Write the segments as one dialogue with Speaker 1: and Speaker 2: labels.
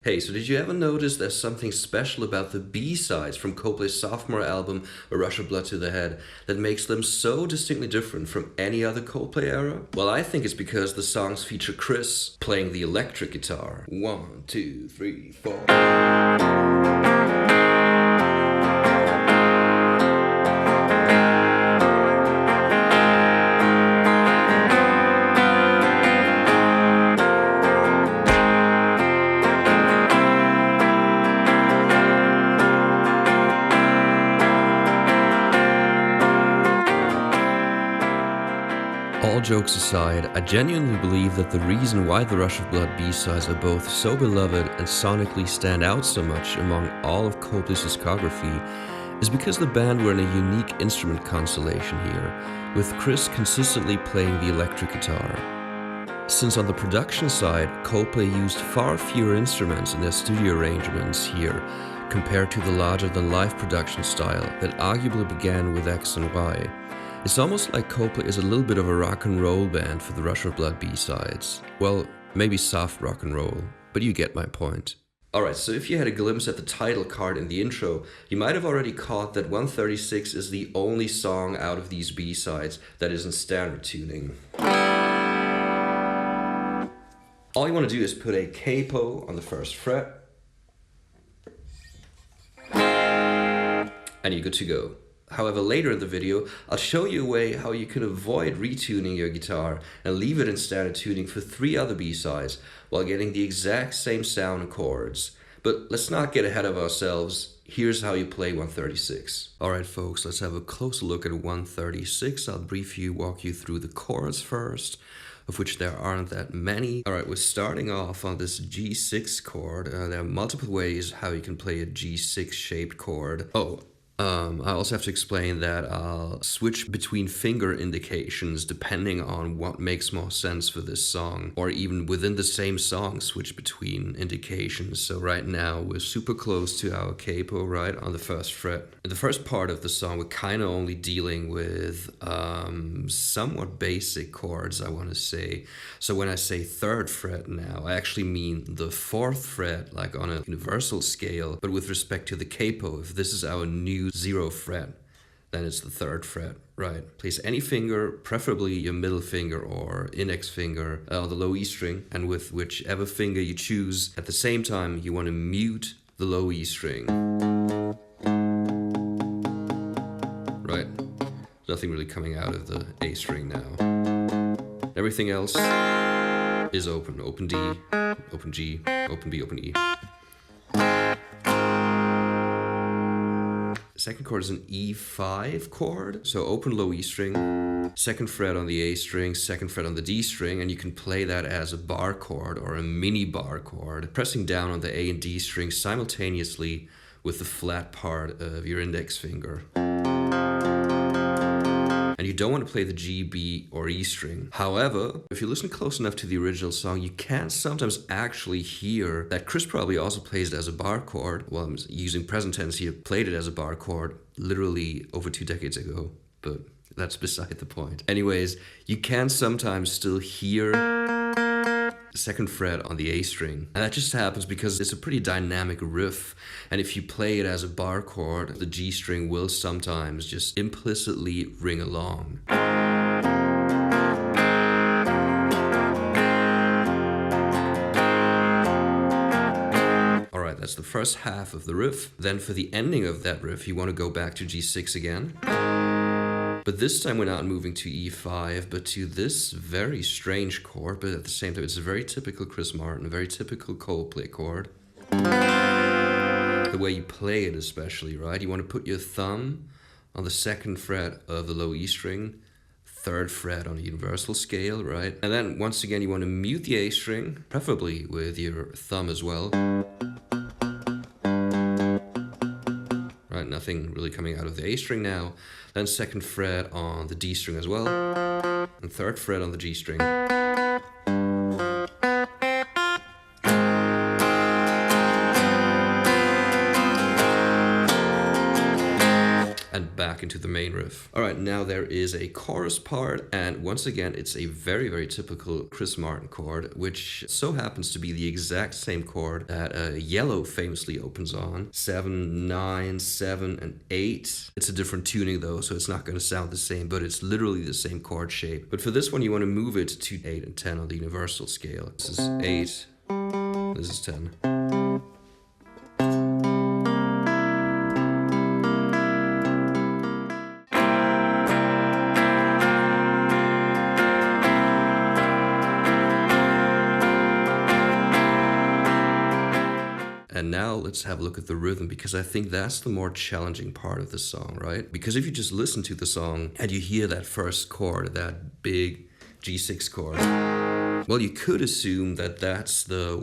Speaker 1: Hey, so did you ever notice there's something special about the B-sides from Coldplay's sophomore album, A Rush of Blood to the Head, that makes them so distinctly different from any other Coldplay era? Well, I think it's because the songs feature Chris playing the electric guitar. 1, 2, 3, 4. All jokes aside, I genuinely believe that the reason why the Rush of Blood B-sides are both so beloved and sonically stand out so much among all of Coldplay's discography is because the band were in a unique instrument constellation here, with Chris consistently playing the electric guitar. Since on the production side, Coldplay used far fewer instruments in their studio arrangements here compared to the larger-than-life production style that arguably began with X and Y. It's almost like Coldplay is a little bit of a rock and roll band for the Rush of Blood B-sides. Well, maybe soft rock and roll, but you get my point. Alright, so if you had a glimpse at the title card in the intro, you might have already caught that 136 is the only song out of these B-sides that is in standard tuning. All you want to do is put a capo on the first fret, and you're good to go. However, later in the video, I'll show you a way how you can avoid retuning your guitar and leave it in standard tuning for 3 other B-sides while getting the exact same sound and chords. But let's not get ahead of ourselves. Here's how you play 136. Alright folks, let's have a closer look at 136. I'll briefly walk you through the chords first, of which there aren't that many. Alright, we're starting off on this G6 chord. There are multiple ways how you can play a G6 shaped chord. I also have to explain that I'll switch between finger indications depending on what makes more sense for this song, or even within the same song switch between indications. So right now we're super close to our capo, right, on the first fret. In the first part of the song, we're kind of only dealing with somewhat basic chords, I want to say. So when I say 3rd fret now, I actually mean the 4th fret, like on a universal scale, but with respect to the capo. If this is our new 0 fret, then it's the 3rd fret, right? Place any finger, preferably your middle finger or index finger, on the low E string, and with whichever finger you choose, at the same time you want to mute the low E string. Right? Nothing really coming out of the A string now. Everything else is open. Open D, open G, open B, open E. Second chord is an E5 chord, so open low E string, 2nd fret on the A string, 2nd fret on the D string, and you can play that as a bar chord or a mini bar chord, pressing down on the A and D string simultaneously with the flat part of your index finger. And you don't want to play the G, B, or E string. However, if you listen close enough to the original song, you can sometimes actually hear that Chris probably also plays it as a bar chord. Well, I'm using present tense here, played it as a bar chord literally over 2 decades ago, but that's beside the point. Anyways, you can sometimes still hear 2nd fret on the A string. And that just happens because it's a pretty dynamic riff. And if you play it as a bar chord, the G string will sometimes just implicitly ring along. Alright, that's the first half of the riff. Then for the ending of that riff, you want to go back to G6 again. But this time we're not moving to E5, but to this very strange chord, but at the same time it's a very typical Chris Martin, a very typical Coldplay chord. The way you play it especially, right? You want to put your thumb on the 2nd fret of the low E string, 3rd fret on the universal scale, right? And then once again you want to mute the A string, preferably with your thumb as well. Right, nothing really coming out of the A string now. Then 2nd fret on the D string as well, and 3rd fret on the G string. And back into the main riff. All right, now there is a chorus part, and once again, it's a very, very typical Chris Martin chord, which so happens to be the exact same chord that Yellow famously opens on. 7, 9, 7, and 8. It's a different tuning though, so it's not going to sound the same, but it's literally the same chord shape. But for this one, you want to move it to 8 and 10 on the universal scale. This is 8, this is 10. And now let's have a look at the rhythm, because I think that's the more challenging part of the song, right? Because if you just listen to the song and you hear that first chord, that big G6 chord, well, you could assume that that's the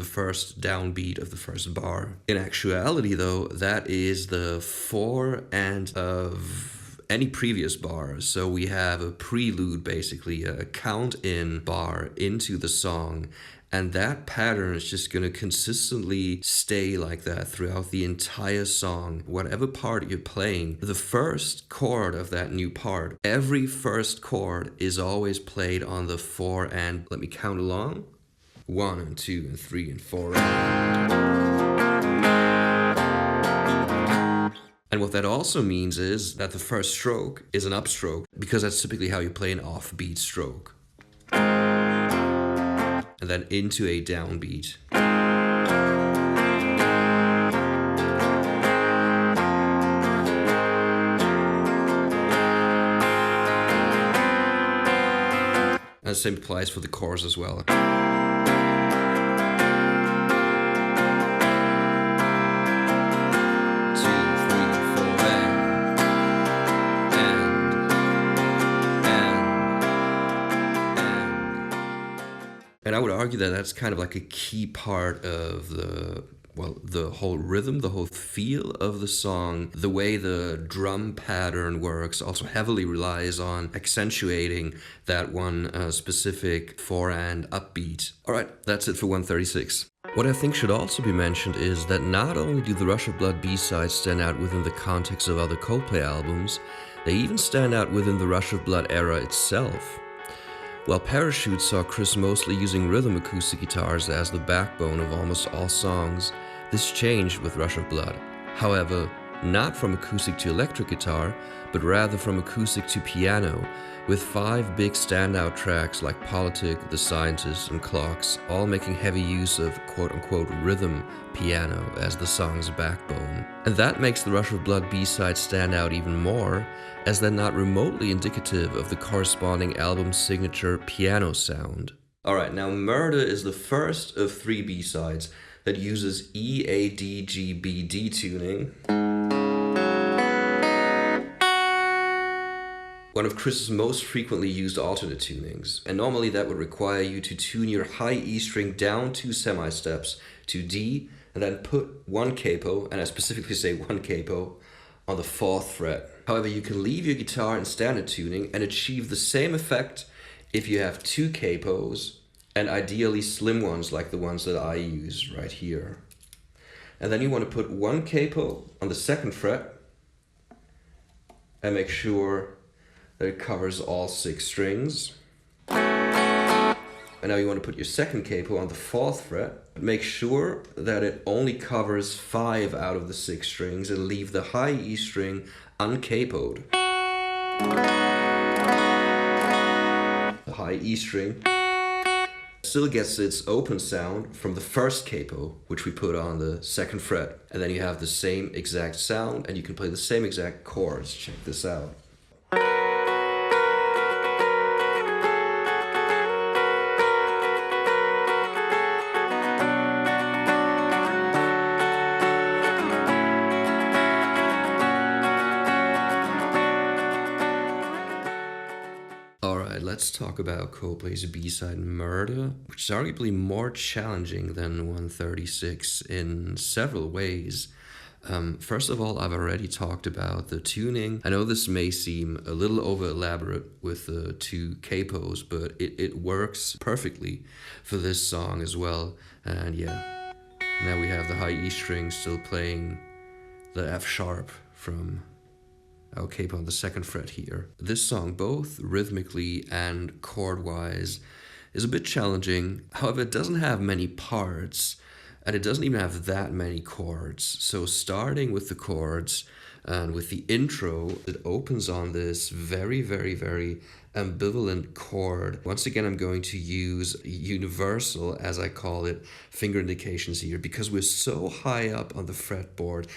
Speaker 1: first downbeat of the first bar. In actuality, though, that is the forend of any previous bars. So we have a prelude, basically, a count-in bar into the song. And that pattern is just going to consistently stay like that throughout the entire song. Whatever part you're playing, the first chord of that new part, every first chord is always played on the forend. Let me count along. 1 and 2 and 3 and 4. And what that also means is that the first stroke is an upstroke, because that's typically how you play an offbeat stroke. And then into a downbeat. And the same applies for the chorus as well. And I would argue that that's kind of like a key part of the whole rhythm, the whole feel of the song. The way the drum pattern works also heavily relies on accentuating that one specific forend upbeat. All right, that's it for 136. What I think should also be mentioned is that not only do the Rush of Blood B-sides stand out within the context of other Coldplay albums, they even stand out within the Rush of Blood era itself. While Parachute saw Chris mostly using rhythm acoustic guitars as the backbone of almost all songs, this changed with Rush of Blood. However, not from acoustic to electric guitar, but rather from acoustic to piano, with 5 big standout tracks like Politic, The Scientist, and Clocks, all making heavy use of quote-unquote rhythm piano as the song's backbone. And that makes the Rush of Blood B-side stand out even more, as they're not remotely indicative of the corresponding album's signature piano sound. Alright, now Murder is the first of 3 B-sides that uses E-A-D-G-B-D tuning, one of Chris's most frequently used alternate tunings. And normally that would require you to tune your high E string down 2 semi-steps to D, and then put 1 capo, and I specifically say 1 capo, on the 4th fret. However, you can leave your guitar in standard tuning and achieve the same effect if you have 2 capos, and ideally slim ones like the ones that I use right here. And then you want to put 1 capo on the 2nd fret and make sure that it covers all 6 strings. And now you want to put your 2nd capo on the 4th fret. Make sure that it only covers 5 out of the 6 strings and leave the high E string uncapoed. The high E string still gets its open sound from the 1st capo, which we put on the 2nd fret. And then you have the same exact sound, and you can play the same exact chords. Check this out. Let's talk about Coldplay's B-side Murder, which is arguably more challenging than 136 in several ways. First of all, I've already talked about the tuning. I know this may seem a little over-elaborate with the 2 capos, but it works perfectly for this song as well. And yeah, now we have the high E string still playing the F sharp from our capo on the 2nd fret here. This song, both rhythmically and chord-wise, is a bit challenging. However, it doesn't have many parts, and it doesn't even have that many chords. So starting with the chords and with the intro, it opens on this very, very, very ambivalent chord. Once again, I'm going to use universal, as I call it, finger indications here, because we're so high up on the fretboard.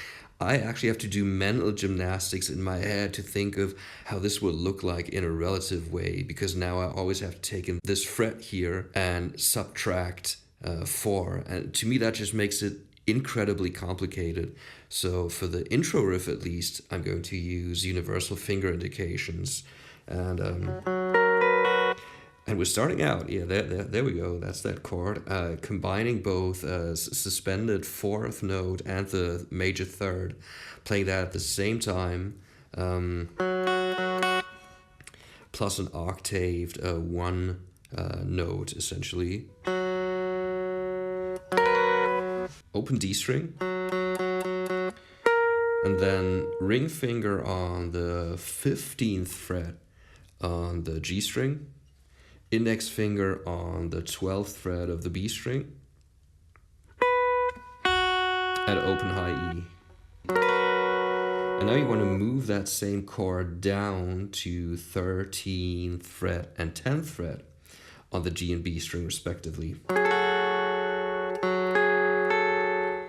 Speaker 1: I actually have to do mental gymnastics in my head to think of how this would look like in a relative way, because now I always have to take in this fret here and subtract 4. And to me, that just makes it incredibly complicated. So for the intro riff, at least, I'm going to use universal finger indications. And we're starting out, yeah, there we go, that's that chord, combining both suspended 4th note and the major 3rd, playing that at the same time, plus an octaved 1 note, essentially. Open D string, and then ring finger on the 15th fret on the G string, index finger on the 12th fret of the B string, and open high E. And now you want to move that same chord down to 13th fret and 10th fret on the G and B string respectively.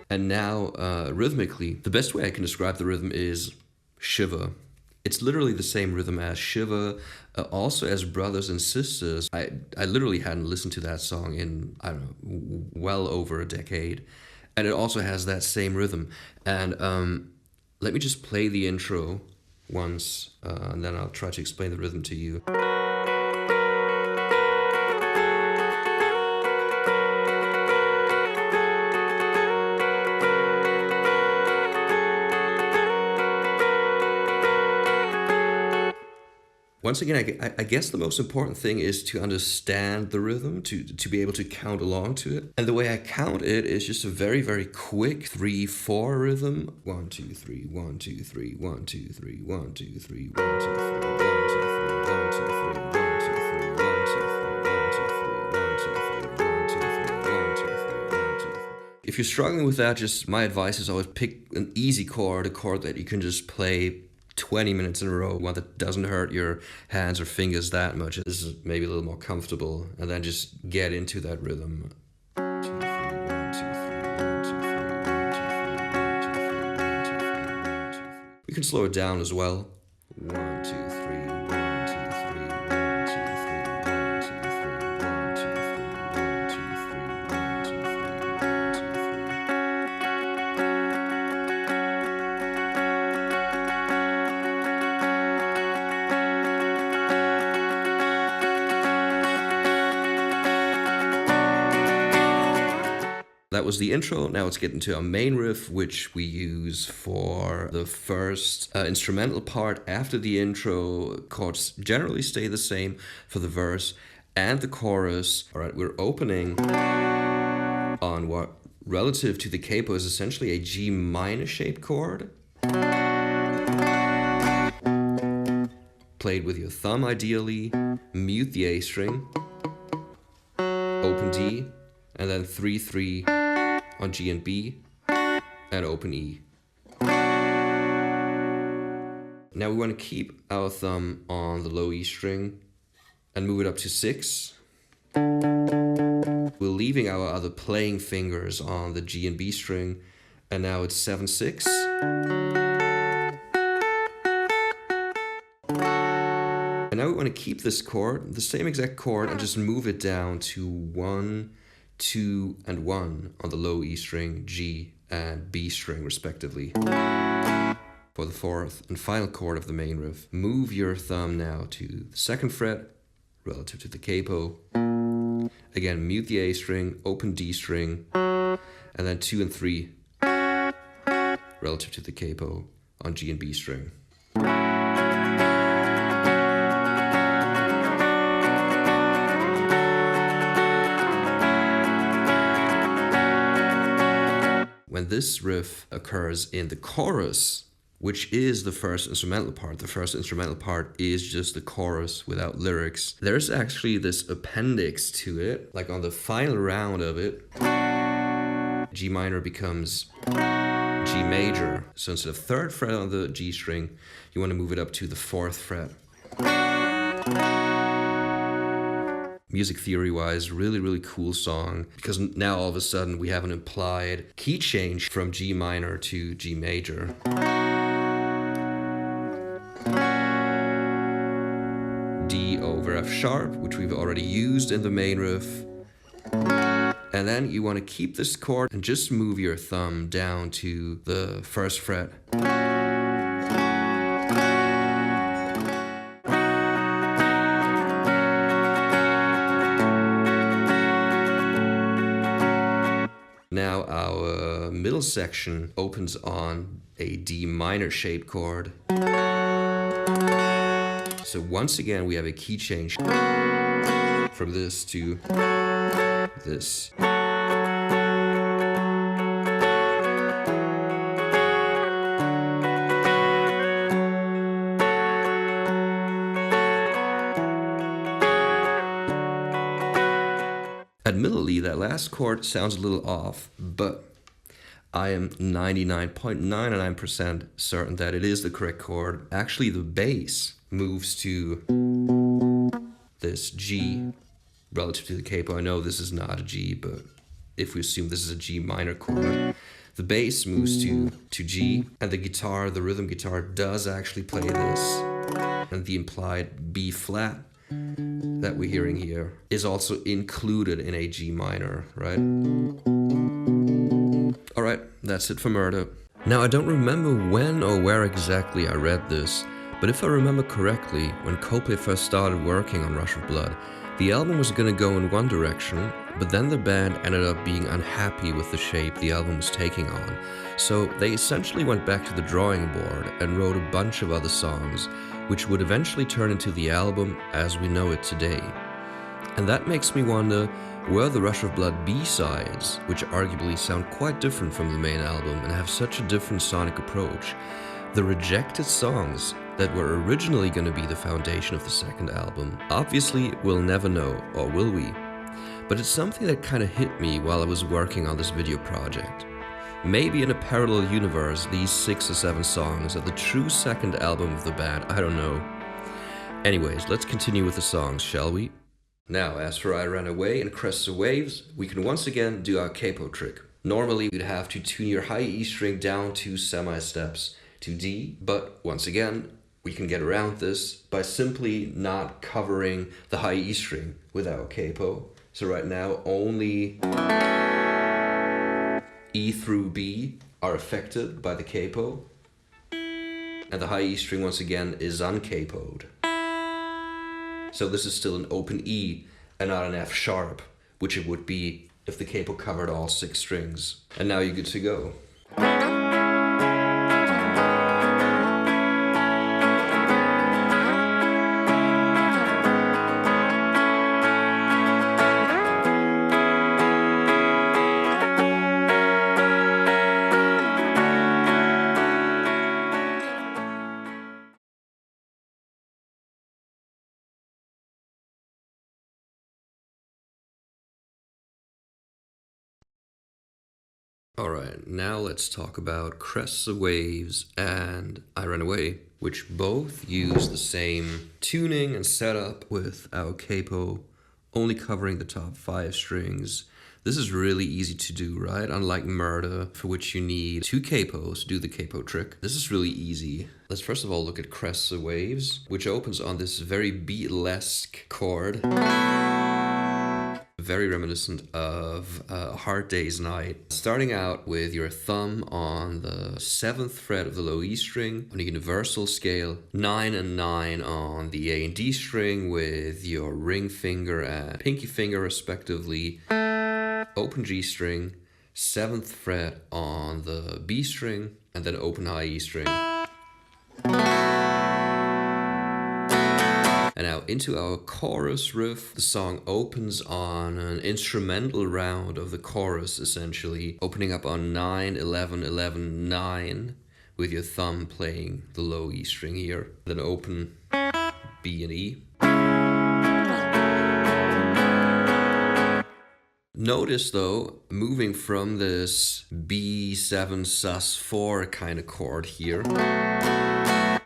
Speaker 1: And now rhythmically, the best way I can describe the rhythm is Shiva. It's literally the same rhythm as Shiva, also as Brothers and Sisters. I literally hadn't listened to that song in, I don't know, well over a decade. And it also has that same rhythm. And let me just play the intro once, and then I'll try to explain the rhythm to you. Once again, I guess the most important thing is to understand the rhythm, to be able to count along to it. And the way I count it is just a very, very quick 3/4 rhythm. 1 2 3 1 2 3 1 2 3 1 2 3 1 2 3 1 2 3 1 2 3 1 2 3 1 2 3 1 2 3 1 2 3 1 2 3 1 2 3 1 2 3 1 2 3 1 2 3 1 2 If you're struggling with that, just my advice is always pick an easy chord, a chord that you can just play 20 minutes in a row, one that doesn't hurt your hands or fingers that much. This is maybe a little more comfortable, and then just get into that rhythm. 2 3 1 2 3 1 2 3 1 2 3 1 2 3 1 2 3 1 2 3. You can slow it down as well. 1 2 3 1 2 3 1 2 3 1 2 3 1 2 3 1 2 3 1 2 3 1 2 3 1 2 3 1 2 3 1 2 3 1 2 3 1 2 3 1 2 That was the intro. Now let's get into our main riff, which we use for the first instrumental part. After the intro, chords generally stay the same for the verse and the chorus. All right, we're opening on what, relative to the capo, is essentially a G minor shaped chord. Played with your thumb ideally, mute the A string, open D, and then 3/3 on G and B, and open E. Now we want to keep our thumb on the low E string and move it up to 6. We're leaving our other playing fingers on the G and B string, and now it's 7/6. And now we want to keep this chord, the same exact chord, and just move it down to 1, 2, and 1 on the low E string, G, and B string respectively. For the 4th and final chord of the main riff, move your thumb now to the 2nd fret relative to the capo. Again, mute the A string, open D string, and then 2 and 3 relative to the capo on G and B string. When this riff occurs in the chorus, which is the first instrumental part. The first instrumental part is just the chorus without lyrics. There's actually this appendix to it, like on the final round of it, G minor becomes G major. So instead of 3rd fret on the G string, you want to move it up to the 4th fret. Music theory wise, really cool song, because now all of a sudden we have an implied key change from G minor to G major. D over F sharp, which we've already used in the main riff. And then you want to keep this chord and just move your thumb down to the 1st fret. Now our middle section opens on a D minor shaped chord. So once again we have a key change from this to this. Admittedly, that last chord sounds a little off, but I am 99.99% certain that it is the correct chord. Actually, the bass moves to this G relative to the capo. I know this is not a G, but if we assume this is a G minor chord, the bass moves to G, and the guitar, the rhythm guitar, does actually play this. And the implied B flat that we're hearing here is also included in a G minor, right? Alright, that's it for Murder. Now, I don't remember when or where exactly I read this, but if I remember correctly, when Coldplay first started working on Rush of Blood, the album was gonna go in one direction, but then the band ended up being unhappy with the shape the album was taking on. So they essentially went back to the drawing board and wrote a bunch of other songs, which would eventually turn into the album as we know it today. And that makes me wonder, were the Rush of Blood B-sides, which arguably sound quite different from the main album and have such a different sonic approach, the rejected songs that were originally going to be the foundation of the second album? Obviously, we'll never know, or will we? But it's something that kind of hit me while I was working on this video project. Maybe in a parallel universe, these 6 or 7 songs are the true second album of the band, I don't know. Anyways, let's continue with the songs, shall we? Now, as for I Ran Away and Crests of Waves, we can once again do our capo trick. Normally, you'd have to tune your high E string down 2 semi-steps to D, but once again, we can get around this by simply not covering the high E string with our capo. So right now, only E through B are affected by the capo, and the high E string once again is uncapoed. So this is still an open E and not an F sharp, which it would be if the capo covered all 6 strings. And now you're good to go. Alright, now let's talk about Crests of Waves and I Ran Away, which both use the same tuning and setup with our capo only covering the top 5 strings. This is really easy to do, right? Unlike Murder, for which you need 2 capos to do the capo trick. This is really easy. Let's first of all look at Crests of Waves, which opens on this very Beatlesque chord. Very reminiscent of A Hard Day's Night. Starting out with your thumb on the 7th fret of the low E string on a universal scale, 9 and 9 on the A and D string with your ring finger and pinky finger respectively, open G string, 7th fret on the B string, and then open high E string. And now into our chorus riff. The song opens on an instrumental round of the chorus, essentially, opening up on 9, 11, 11, 9, with your thumb playing the low E string here. Then open B and E. Notice though, moving from this B7 sus4 kind of chord here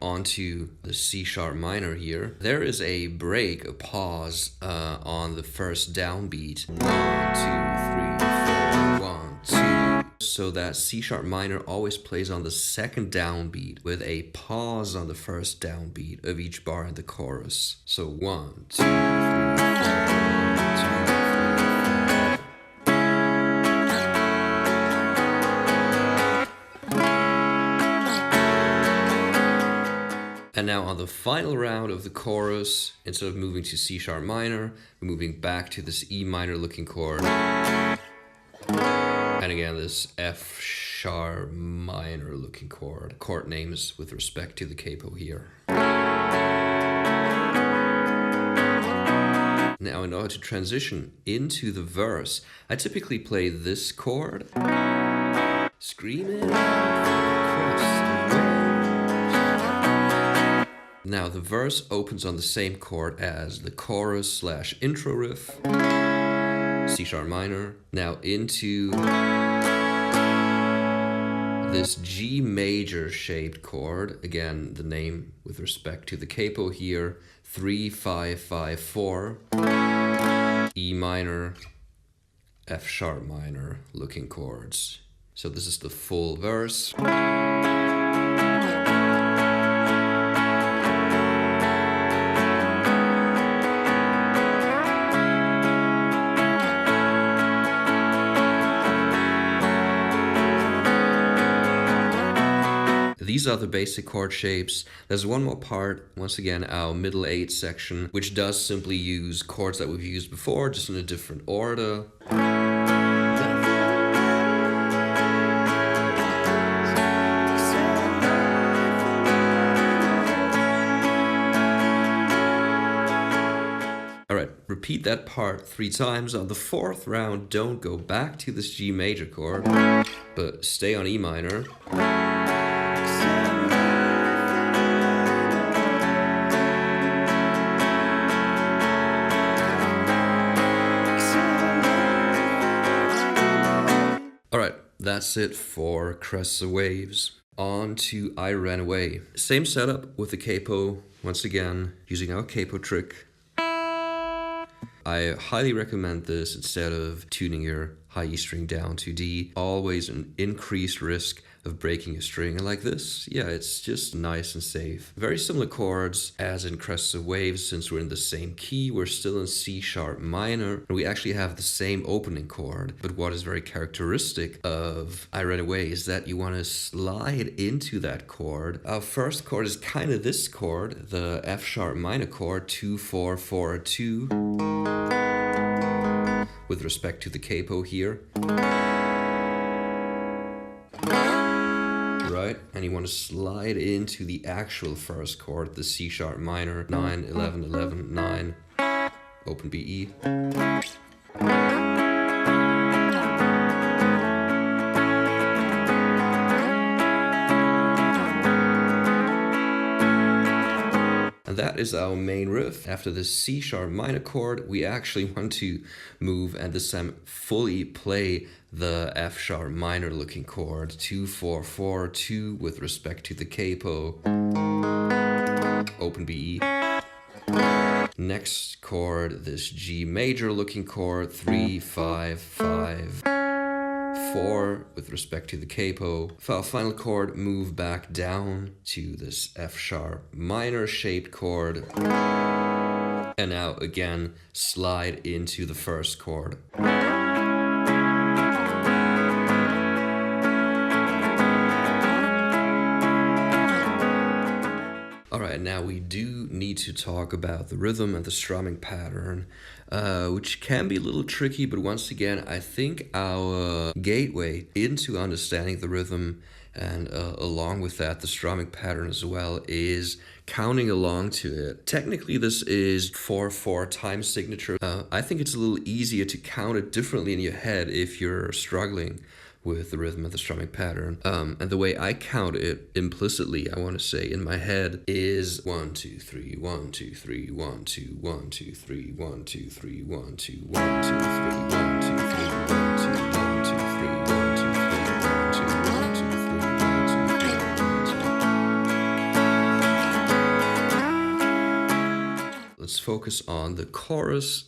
Speaker 1: onto the C sharp minor here, there is a break, a pause on the first downbeat. 1, 2, 3, 4, 1, 2. So that C sharp minor always plays on the second downbeat with a pause on the first downbeat of each bar in the chorus. So 1, 2, 3, 4. And now on the final round of the chorus, instead of moving to C sharp minor, we're moving back to this E minor looking chord. And again, this F sharp minor looking chord. Chord names with respect to the capo here. Now in order to transition into the verse, I typically play this chord. Screaming Crests of Waves. Now the verse opens on the same chord as the chorus / intro riff, C sharp minor. Now into this G major shaped chord, again the name with respect to the capo here, 3, 5, 5, 4, E minor, F sharp minor looking chords. So this is the full verse. These are the basic chord shapes. There's one more part, once again, our middle 8 section, which does simply use chords that we've used before, just in a different order. Alright, repeat that part 3 times. On the 4th round, don't go back to this G major chord, but stay on E minor. Alright, that's it for Crests of Waves. On to I Ran Away. Same setup with the capo, once again, using our capo trick. I highly recommend this instead of tuning your high E string down to D. Always an increased risk of breaking a string. And like this, yeah, it's just nice and safe. Very similar chords as in Crests of Waves. Since we're in the same key, we're still in C sharp minor, and we actually have the same opening chord. But what is very characteristic of I Ran Away is that you want to slide into that chord. Our first chord is kind of this chord, the F sharp minor chord, 2, 4, 4, 2, with respect to the capo here. Right? And you want to slide into the actual first chord, the C sharp minor, 9, 11, 11, 9, open B, E. And that is our main riff. After the C sharp minor chord, we actually want to move and this time fully play the F sharp minor looking chord, 2, 4, 4, 2 with respect to the capo, open B, E. Next chord, this G major looking chord, 3, 5, 5, 4 with respect to the capo. For our final chord, move back down to this F sharp minor shaped chord. And now again, slide into the first chord. Alright, now we do need to talk about the rhythm and the strumming pattern, which can be a little tricky, but once again, I think our gateway into understanding the rhythm and along with that, the strumming pattern as well, is counting along to it. Technically, this is 4/4 time signature. I think it's a little easier to count it differently in your head if you're struggling with the rhythm of the strumming pattern. And the way I count it implicitly, I want to say in my head, is 1 2 3 1 2 3 1 2 1 2 3 1 2 3 1 2 1 2 3 1 2 3 1 2 1 2 3 1 2 3. Let's focus on the chorus.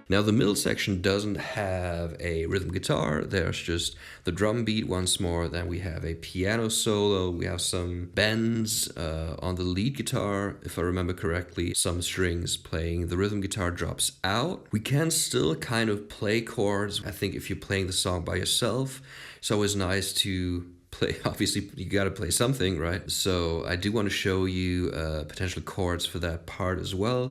Speaker 1: Now the middle section doesn't have a rhythm guitar, there's just the drum beat once more, then we have a piano solo, we have some bends on the lead guitar, if I remember correctly, some strings playing, the rhythm guitar drops out. We can still kind of play chords. I think if you're playing the song by yourself, it's always nice to play. Obviously you gotta play something, right? So I do want to show you potential chords for that part as well.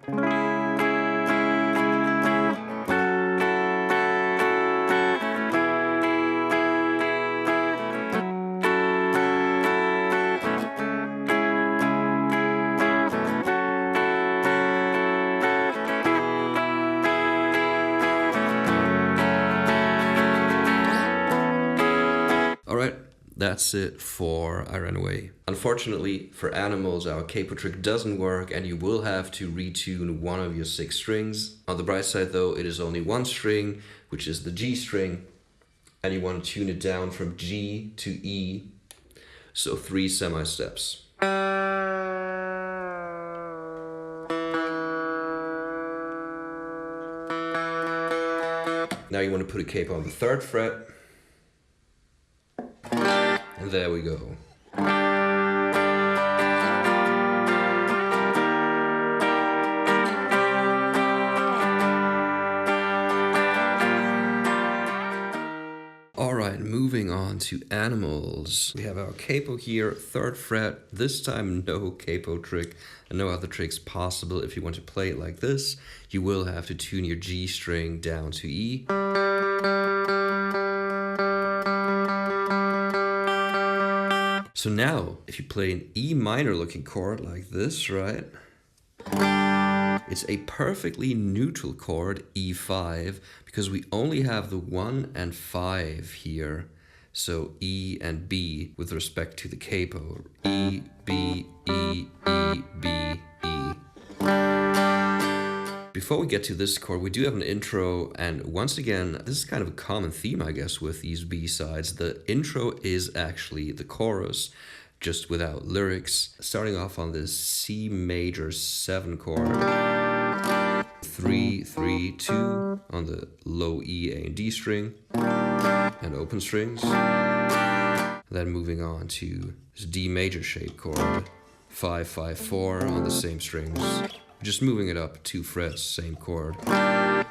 Speaker 1: Alright, that's it for I Ran Away. Unfortunately, for Animals, our capo trick doesn't work and you will have to retune one of your 6 strings. On the bright side though, it is only one string, which is the G string, and you want to tune it down from G to E, so 3 semi-steps. Now you want to put a capo on the 3rd fret. And there we go. Alright, moving on to Animals. We have our capo here, 3rd fret. This time no capo trick and no other tricks possible. If you want to play it like this, you will have to tune your G string down to E. So now, if you play an E minor looking chord like this, right? It's a perfectly neutral chord, E5, because we only have the 1 and 5 here. So E and B with respect to the capo. E, B, E, E, B, E. Before we get to this chord, we do have an intro, and once again, this is kind of a common theme, I guess, with these B-sides. The intro is actually the chorus, just without lyrics. Starting off on this C major 7 chord, 3, 3, 2 on the low E, A, and D string, and open strings. Then moving on to this D major shape chord, 5, 5, 4 on the same strings. Just moving it up 2 frets, same chord.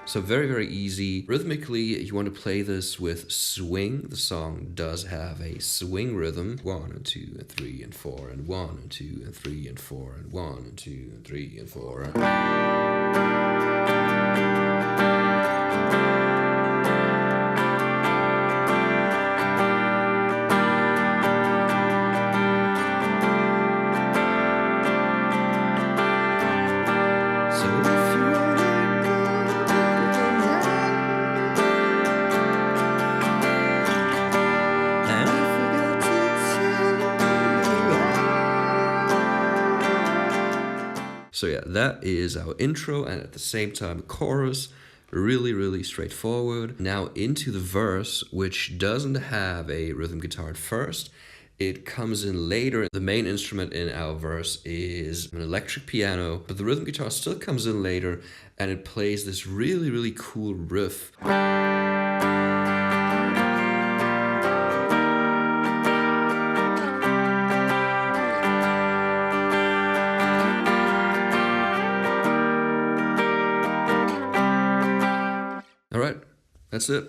Speaker 1: So very, very easy. Rhythmically, you want to play this with swing. The song does have a swing rhythm. 1 and 2 and 3 and 4 and 1 and 2 and 3 and 4 and 1 and 2 and 3 and 4. So yeah, that is our intro, and at the same time chorus. Really, really straightforward. Now into the verse, which doesn't have a rhythm guitar at first. It comes in later. The main instrument in our verse is an electric piano, but the rhythm guitar still comes in later, and it plays this really, really cool riff. Alright, that's it.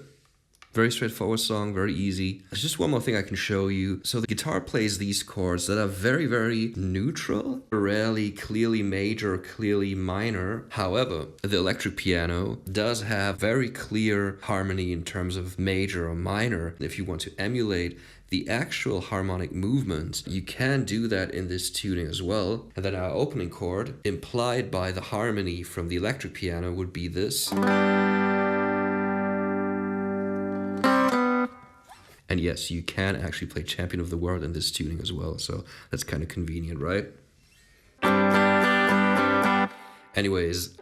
Speaker 1: Very straightforward song, very easy. There's just one more thing I can show you. So the guitar plays these chords that are very, very neutral, rarely clearly major or clearly minor. However, the electric piano does have very clear harmony in terms of major or minor. If you want to emulate the actual harmonic movement, you can do that in this tuning as well. And then our opening chord, implied by the harmony from the electric piano, would be this. And yes, you can actually play Champion of the World in this tuning as well, so that's kind of convenient, right? Anyways.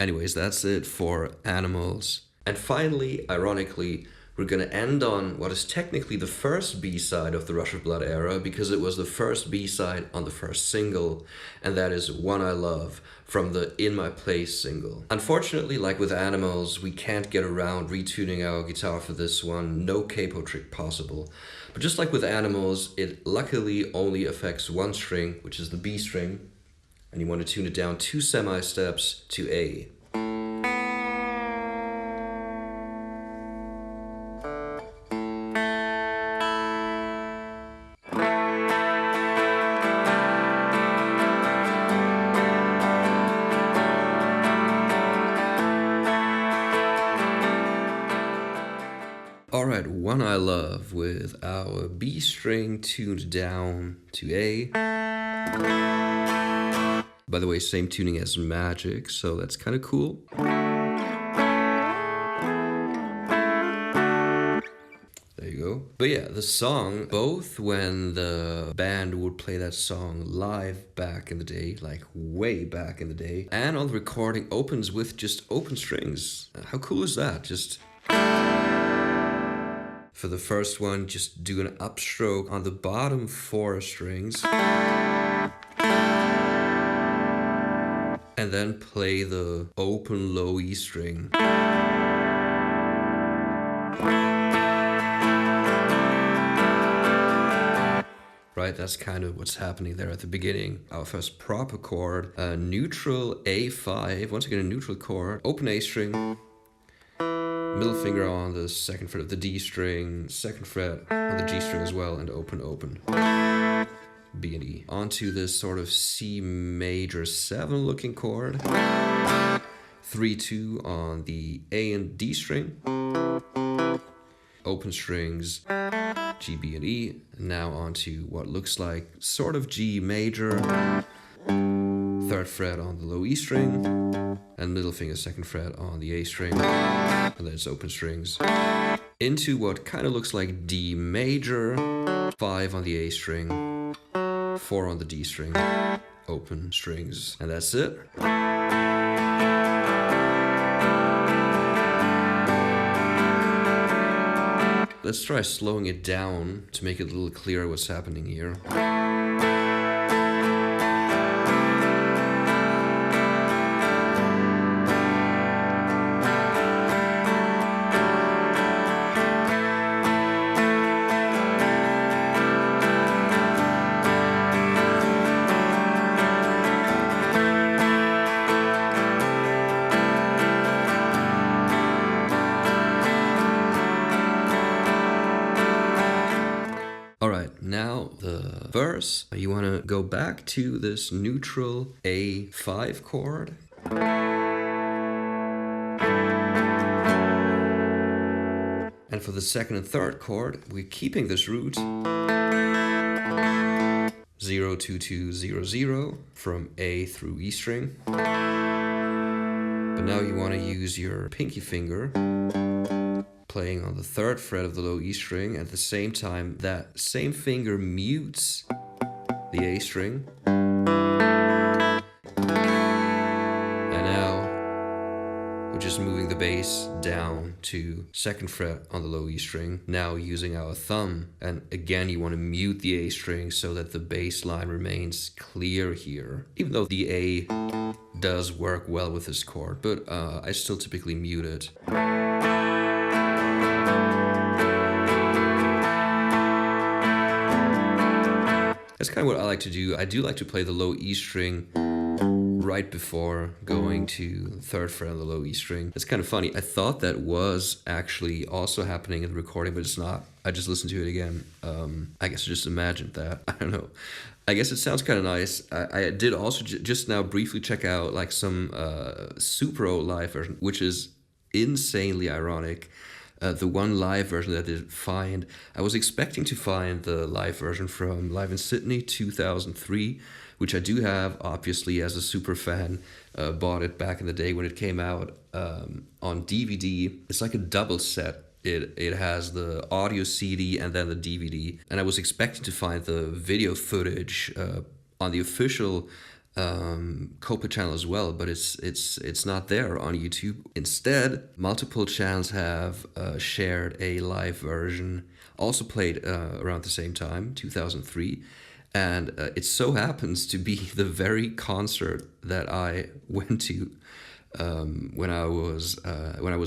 Speaker 1: Anyways, that's it for Animals. And finally, ironically, we're going to end on what is technically the first B-side of the Rush of Blood era, because it was the first B-side on the first single, and that is One I Love from the In My Place single. Unfortunately, like with Animals, we can't get around retuning our guitar for this one, no capo trick possible. But just like with Animals, it luckily only affects one string, which is the B string, and you want to tune it down 2 semi-steps to A. Alright, One I Love with our B string tuned down to A. By the way, same tuning as Magic, so that's kind of cool. There you go. But yeah, the song, both when the band would play that song live back in the day, like way back in the day, and on the recording, opens with just open strings. How cool is that? Just... For the first one, just do an upstroke on the bottom 4 strings. And then play the open low E string. Right, that's kind of what's happening there at the beginning. Our first proper chord, a neutral A5, once again a neutral chord, open A string, middle finger on the 2nd fret of the D string, 2nd fret on the G string as well, and open, open. B and E. Onto this sort of C major 7 looking chord. 3-2 on the A and D string. Open strings, G, B, and E. Now onto what looks like sort of G major. 3rd fret on the low E string. And middle finger 2nd fret on the A string. And then it's open strings. Into what kind of looks like D major. 5 on the A string. 4 on the D string, open strings, and that's it. Let's try slowing it down to make it a little clearer what's happening here. Now the verse, you want to go back to this neutral A5 chord. And for the 2nd and 3rd chord, we're keeping this root 0, 2, 2, 0, 0 from A through E string. But now you want to use your pinky finger playing on the 3rd fret of the low E string. At the same time, that same finger mutes the A string. And now we're just moving the bass down to 2nd fret on the low E string. Now using our thumb. And again, you want to mute the A string so that the bass line remains clear here. Even though the A does work well with this chord, but I still typically mute it. That's kind of what I like to do. I do like to play the low E string right before going to the third fret on the low E string. It's kind of funny. I thought that was actually also happening in the recording, but it's not. I just listened to it again. I guess I just imagined that. I don't know. I guess it sounds kind of nice. I did also just now briefly check out like some super old live version, which is insanely ironic. The one live version that I did find, I was expecting to find the live version from Live in Sydney 2003, which I do have, obviously, as a super fan. Bought it back in the day when it came out on DVD. It's like a double set. It has the audio CD and then the DVD. And I was expecting to find the video footage on the official Coldplay channel as well, but it's not there on YouTube. Instead, multiple channels have shared a live version, also played around the same time, 2003. And it so happens to be the very concert that I went to when I was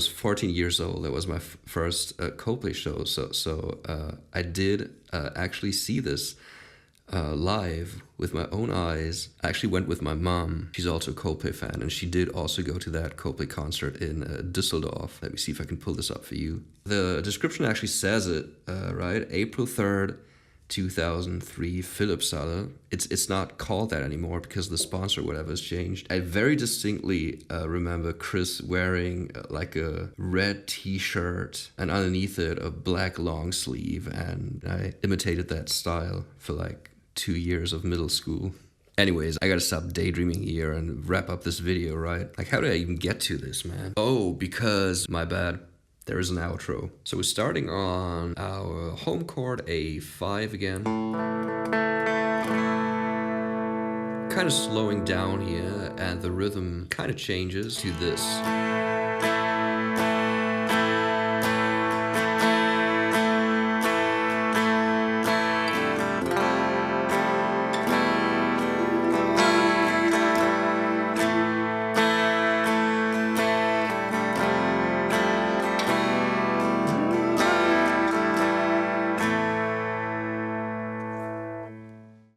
Speaker 1: 14 years old. That was my first Coldplay show. So I did actually see this live with my own eyes. I actually went with my mom. She's also a Coldplay fan, and she did also go to that Coldplay concert in Düsseldorf. Let me see if I can pull this up for you. The description actually says it, right? April 3rd, 2003, Philippshalle. It's not called that anymore because the sponsor or whatever has changed. I very distinctly remember Chris wearing like a red t-shirt and underneath it a black long sleeve, and I imitated that style for like 2 years of middle school. Anyways, I gotta stop daydreaming here and wrap up this video, right? Like, how did I even get to this, man? Oh, because, my bad, there is an outro. So we're starting on our home chord, A5 again. Kind of slowing down here, and the rhythm kind of changes to this.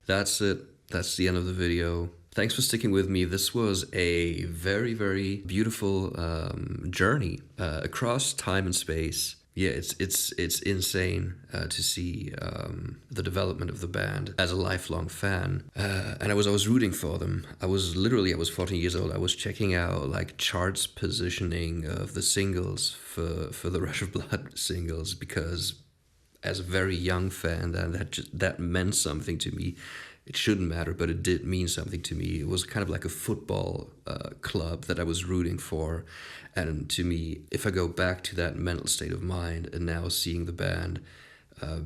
Speaker 1: That's it. That's the end of the video. Thanks for sticking with me. This was a very, very beautiful journey across time and space. Yeah, it's insane to see the development of the band as a lifelong fan. And I was rooting for them. I was 14 years old. I was checking out like charts positioning of the singles for the Rush of Blood singles, because as a very young fan, that meant something to me. It shouldn't matter, but it did mean something to me. It was kind of like a football club that I was rooting for. And to me, if I go back to that mental state of mind and now seeing the band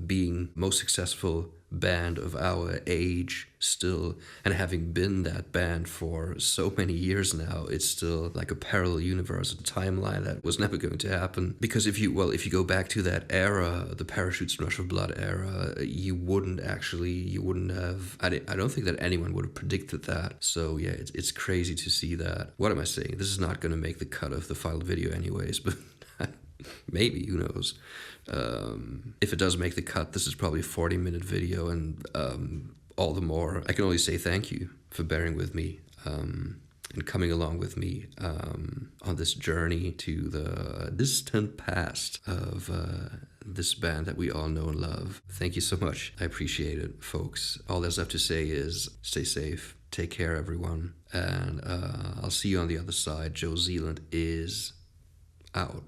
Speaker 1: being most successful band of our age still, and having been that band for so many years now, it's still like a parallel universe, a timeline that was never going to happen. Because if you go back to that era, the Parachutes and Rush of Blood era, you wouldn't have, I don't think that anyone would have predicted that. So yeah, it's crazy to see that. What am I saying? This is not going to make the cut of the final video anyways, but maybe, who knows. If it does make the cut, this is probably a 40-minute video, and all the more, I can only say thank you for bearing with me and coming along with me on this journey to the distant past of this band that we all know and love. Thank you so much. I appreciate it, folks. All there's left to say is stay safe, take care, everyone, and I'll see you on the other side. Joe Zealand is out.